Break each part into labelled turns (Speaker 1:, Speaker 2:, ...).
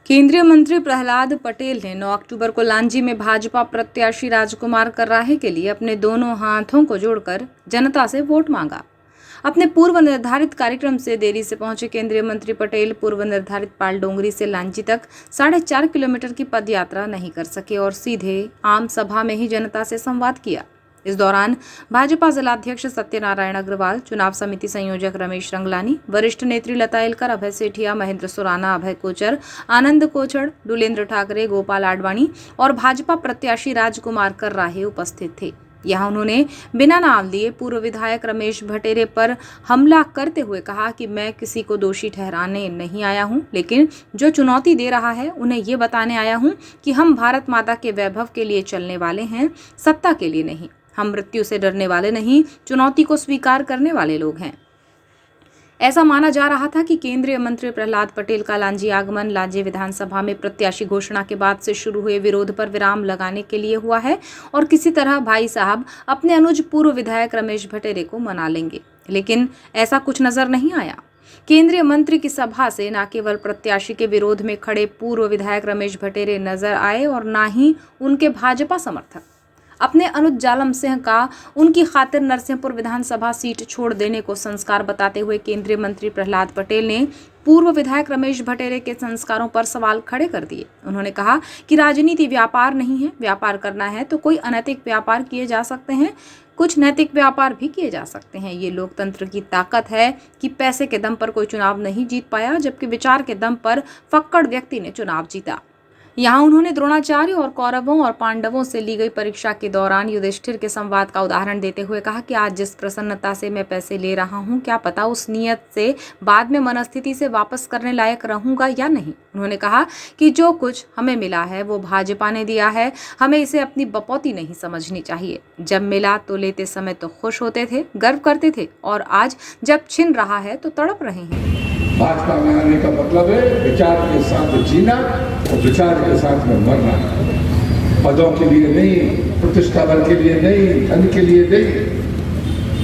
Speaker 1: केंद्रीय मंत्री प्रहलाद पटेल ने 9 अक्टूबर को लांजी में भाजपा प्रत्याशी राजकुमार कर्राहे के लिए अपने दोनों हाथों को जोड़कर जनता से वोट मांगा। अपने पूर्व निर्धारित कार्यक्रम से देरी से पहुंचे केंद्रीय मंत्री पटेल पूर्व निर्धारित पालडोंगरी से लांजी तक 4.5 किलोमीटर की पदयात्रा नहीं कर सके और सीधे आम सभा में ही जनता से संवाद किया। इस दौरान भाजपा जिलाध्यक्ष सत्यनारायण अग्रवाल, चुनाव समिति संयोजक रमेश रंगलानी, वरिष्ठ नेत्री लता एलकर, अभय सेठिया, महेंद्र सुराना, अभय कोचर, आनंद कोचड़, डुलेंद्र ठाकरे, गोपाल आडवाणी और भाजपा प्रत्याशी राजकुमार कर्राहे उपस्थित थे। यहाँ उन्होंने बिना नाम लिए पूर्व विधायक रमेश भटेरे पर हमला करते हुए कहा कि मैं किसी को दोषी ठहराने नहीं आया हूँ, लेकिन जो चुनौती दे रहा है उन्हें ये बताने आया हूँ कि हम भारत माता के वैभव के लिए चलने वाले हैं, सत्ता के लिए नहीं। हम मृत्यु से डरने वाले नहीं, चुनौती को स्वीकार करने वाले लोग हैं। ऐसा माना जा रहा था कि केंद्रीय मंत्री प्रहलाद पटेल का लांजी आगमन लांजी विधानसभा में प्रत्याशी घोषणा के बाद से शुरू हुए विरोध पर विराम लगाने के लिए हुआ है और किसी तरह भाई साहब अपने अनुज पूर्व विधायक रमेश भटेरे को मना लेंगे, लेकिन ऐसा कुछ नजर नहीं आया। केंद्रीय मंत्री की सभा से न केवल प्रत्याशी के विरोध में खड़े पूर्व विधायक रमेश भटेरे नजर आए और न ही उनके भाजपा समर्थक। अपने अनुज जालम सिंह का उनकी खातिर नरसिंहपुर विधानसभा सीट छोड़ देने को संस्कार बताते हुए केंद्रीय मंत्री प्रहलाद पटेल ने पूर्व विधायक रमेश भटेरे के संस्कारों पर सवाल खड़े कर दिए। उन्होंने कहा कि राजनीति व्यापार नहीं है, व्यापार करना है तो कोई अनैतिक व्यापार किए जा सकते हैं, कुछ नैतिक व्यापार भी किए जा सकते हैं। ये लोकतंत्र की ताकत है कि पैसे के दम पर कोई चुनाव नहीं जीत पाया, जबकि विचार के दम पर फक्कड़ व्यक्ति ने चुनाव जीता। यहाँ उन्होंने द्रोणाचार्य और कौरवों और पांडवों से ली गई परीक्षा के दौरान युधिष्ठिर के संवाद का उदाहरण देते हुए कहा कि आज जिस प्रसन्नता से मैं पैसे ले रहा हूँ, क्या पता उस नियत से बाद में मनस्थिति से वापस करने लायक रहूंगा या नहीं। उन्होंने कहा कि जो कुछ हमें मिला है वो भाजपा ने दिया है, हमें इसे अपनी बपौती नहीं समझनी चाहिए। जब मिला तो लेते समय तो खुश होते थे, गर्व करते थे, और आज जब छिन रहा है तो तड़प रहे हैं।
Speaker 2: भाजपा में आने का मतलब है विचार के साथ जीना और विचार के साथ में मरना। पदों के लिए नहीं, प्रतिष्ठा बल के लिए नहीं, धन के लिए नहीं।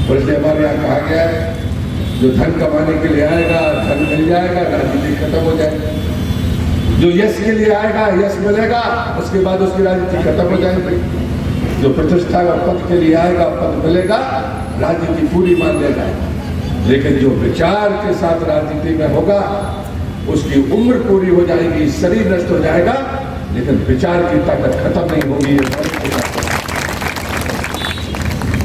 Speaker 2: बल्कि हमारे यहाँ कहा गया है जो धन कमाने के लिए आएगा धन मिल जाएगा, राजनीति खत्म हो जाएगी। जो यश के लिए आएगा यश मिलेगा, उसके बाद उसकी राजनीति खत्म हो जाएगी। जो प्रतिष्ठा और पद के लिए आएगा पद मिलेगा, राजनीति पूरी मान लेगा। लेकिन जो विचार के साथ राजनीति में होगा उसकी उम्र पूरी हो जाएगी, शरीर नष्ट हो जाएगा, लेकिन विचार की ताकत खत्म नहीं होगी।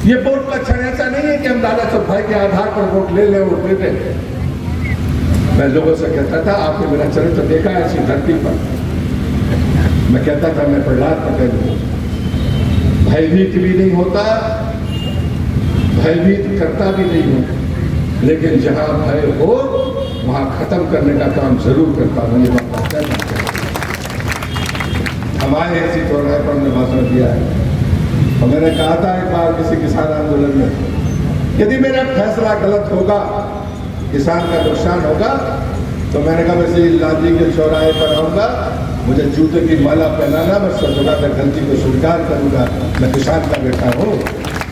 Speaker 2: ये वोट का क्षण ऐसा नहीं है कि हम दादा साहब भाई के आधार पर वोट ले लें और दे दें। मैं लोगों से कहता था आपने मेरा चरित्र देखा है ऐसी धरती पर। मैं कहता था मैं प्रहलाद पटेल हूं, भयभीत भी नहीं होता, भयभीत करता भी नहीं हूं, लेकिन जहां भय हो वहां खत्म करने का काम जरूर करता हूं। ये बात हमारे ऐसी चौराहे पर हमने भाषण दिया है और मैंने कहा था एक बार किसी किसान आंदोलन में, यदि मेरा फैसला गलत होगा, किसान का नुकसान होगा, तो मैंने कहा मैं इसी लांजी के चौराहे पर आऊंगा, मुझे जूते की माला पहनाना, मैं सब जगह पर गलती को स्वीकार करूंगा। मैं किसान का बेटा हूँ,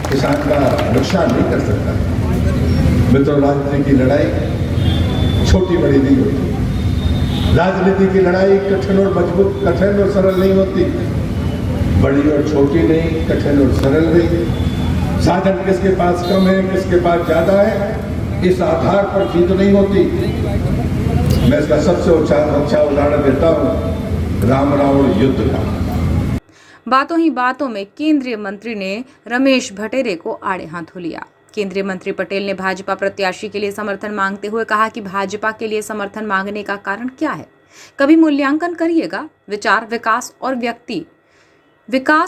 Speaker 2: किसान का नुकसान नहीं कर सकता। मित्रों, राजनीति की लड़ाई छोटी बड़ी नहीं होती। राजनीति की लड़ाई कठिन और मजबूत, कठिन और सरल नहीं होती, बड़ी और छोटी नहीं, कठिन और सरल नहीं। साधन किसके पास कम है, किसके पास ज्यादा है, इस आधार पर जीत नहीं होती। मैं इसका सबसे अच्छा उदाहरण देता हूँ, राम रावण युद्ध का।
Speaker 1: बातों ही बातों में केंद्रीय मंत्री ने रमेश भटेरे को आड़े हाथों लिया। केंद्रीय मंत्री पटेल ने भाजपा प्रत्याशी के लिए समर्थन मांगते हुए कहा कि भाजपा के लिए समर्थन मांगने का कारण क्या है, कभी मूल्यांकन करिएगा। विकास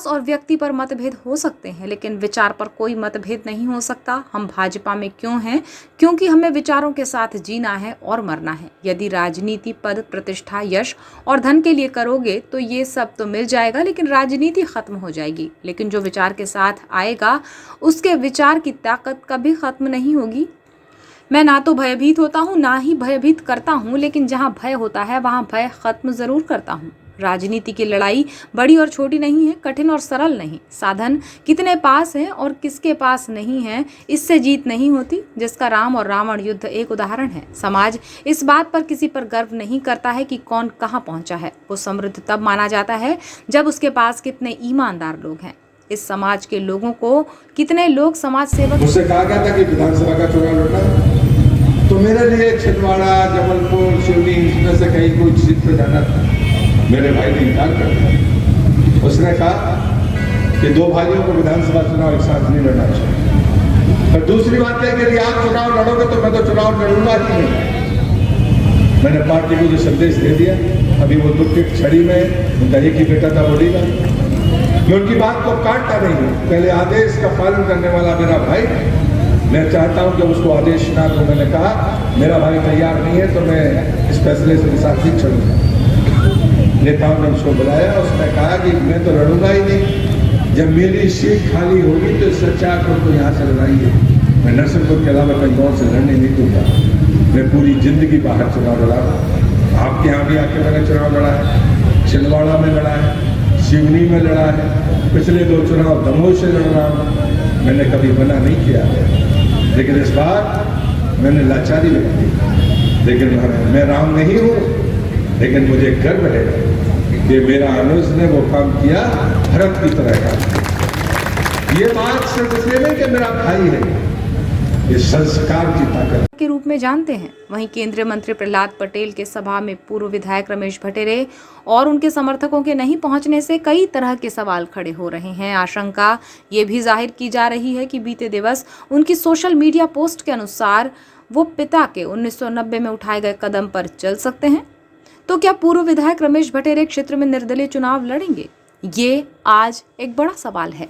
Speaker 1: और व्यक्ति पर मतभेद हो सकते हैं, लेकिन विचार पर कोई मतभेद नहीं हो सकता। हम भाजपा में क्यों हैं? क्योंकि हमें विचारों के साथ जीना है और मरना है। यदि राजनीति पद, प्रतिष्ठा, यश और धन के लिए करोगे तो ये सब तो मिल जाएगा, लेकिन राजनीति खत्म हो जाएगी। लेकिन जो विचार के साथ आएगा उसके विचार की ताकत कभी खत्म नहीं होगी। मैं ना तो भयभीत होता हूँ ना ही भयभीत करता हूँ, लेकिन जहाँ भय होता है वहाँ भय खत्म जरूर करता हूँ। राजनीति की लड़ाई बड़ी और छोटी नहीं है, कठिन और सरल नहीं। साधन कितने पास हैं और किसके पास नहीं है, इससे जीत नहीं होती। जिसका राम और रावण युद्ध एक उदाहरण है। समाज इस बात पर किसी पर गर्व नहीं करता है कि कौन कहां पहुंचा है। वो समृद्ध तब माना जाता है जब उसके पास कितने ईमानदार लोग हैं। इस समाज के लोगों को कितने लोग समाज सेवक।
Speaker 2: मुझसे कहा गया था कि विधानसभा का चुनाव लड़ना, तो मेरे लिए छिंदवाड़ा, जबलपुर, सिवनी, इसमें से कहीं कोई सीट पर जाना था। मेरे भाई ने इनकार कर दिया। उसने कहा कि दो भाइयों को विधानसभा चुनाव एक साथ नहीं लड़ना चाहिए। पर दूसरी बात है कि यदि आप चुनाव लड़ोगे तो मैं तो चुनाव लड़ूंगा ही नहीं। मैंने पार्टी को जो संदेश दे दिया, अभी वो दुख की छड़ी में उनका एक ही बेटा था, बोलेगा मैं उनकी बात को काटता नहीं हूँ। पहले आदेश का पालन करने वाला मेरा भाई, मैं चाहता हूँ जब उसको आदेश ना तो मैंने कहा मेरा भाई तैयार नहीं है तो मैं इस फैसले से साथ नहीं चलूँगा। नेताओं ने उसको बुलाया, उसने कहा कि मैं तो लड़ूंगा ही नहीं। जब मेरी सीट खाली होगी तो सच्चा को यहाँ से लड़ाइए। मैं नरसिंहपुर के अलावा कहीं और से लड़ने नहीं दूंगा। मैं पूरी जिंदगी बाहर चुनाव लड़ा, आपके यहाँ भी आके मैंने चुनाव लड़ा है, छिंदवाड़ा में लड़ा है, सिवनी में लड़ा है, पिछले 2 चुनाव दमोह से लड़ रहा हूँ। मैंने कभी मना नहीं किया है, लेकिन इस बार मैंने लाचारी व्यक्त की। लेकिन मैं राम नहीं हूँ, लेकिन मुझे गर्व है कि मेरा अनुज ने वो काम किया भरत की तरह का। ये बात सिर्फ इसलिए नहीं कि मेरा भाई है, ये संस्कार की ताकत
Speaker 1: के रूप में जानते हैं। वहीं केंद्रीय मंत्री प्रहलाद पटेल के सभा में पूर्व विधायक रमेश भट्टेरे और उनके समर्थकों के नहीं पहुंचने से कई तरह के सवाल खड़े हो रहे हैं। आशंका ये भी जाहिर की जा रही है कि बीते दिवस उनकी सोशल मीडिया पोस्ट के अनुसार वो पिता के 1990 में उठाए गए कदम पर चल सकते हैं। तो क्या पूर्व विधायक रमेश भट्टेरे क्षेत्र में निर्दलीय चुनाव लड़ेंगे? ये आज एक बड़ा सवाल है।